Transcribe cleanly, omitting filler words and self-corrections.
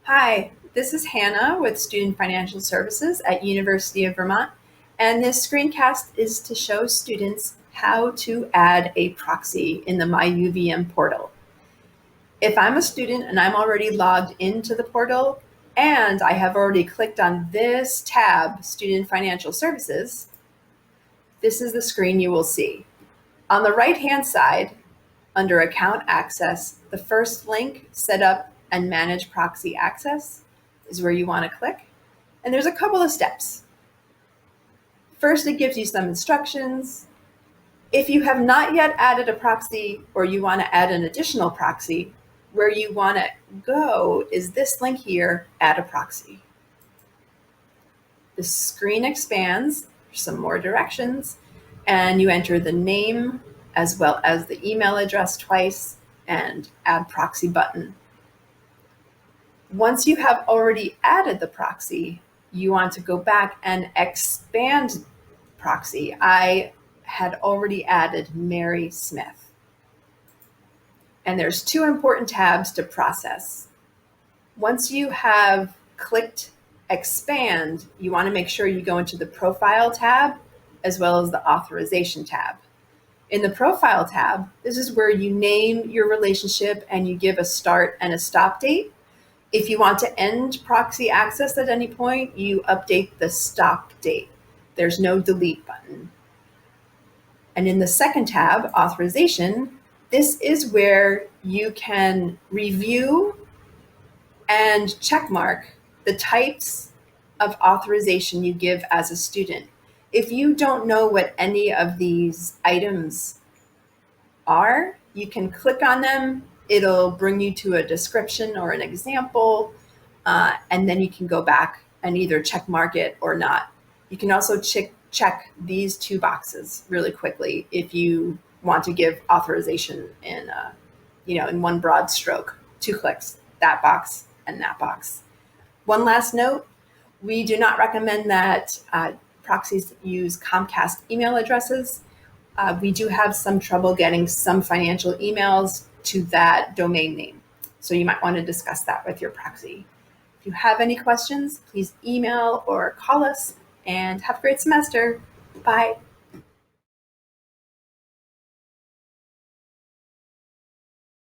Hi, this is Hannah with Student Financial Services at University of Vermont, and this screencast is to show students how to add a proxy in the My UVM portal. If I'm a student and I'm already logged into the portal and I have already clicked on this tab, Student Financial Services, this is the screen you will see. On the right-hand side, under Account Access, the first link, Set Up and Manage Proxy Access, is where you want to click. And there's a couple of steps. First, it gives you some instructions. If you have not yet added a proxy or you want to add an additional proxy, where you want to go is this link here, Add a Proxy. The screen expands, some more directions, and you enter the name as well as the email address twice and Add Proxy button. Once you have already added the proxy, you want to go back and expand proxy. I had already added Mary Smith. And there's two important tabs to process. Once you have clicked expand, you want to make sure you go into the profile tab as well as the authorization tab. In the profile tab, this is where you name your relationship and you give a start and a stop date. If you want to end proxy access at any point, you update the stop date. There's no delete button. And in the second tab, authorization, this is where you can review and checkmark the types of authorization you give as a student. If you don't know what any of these items are, you can click on them. It'll bring you to a description or an example, and then you can go back and either check mark it or not. You can also check these two boxes really quickly if you want to give authorization in one broad stroke. 2 clicks, that box and that box. One last note, we do not recommend that proxies use Comcast email addresses. We do have some trouble getting some financial emails to that domain name. So you might want to discuss that with your proxy. If you have any questions, please email or call us, and have a great semester. Bye.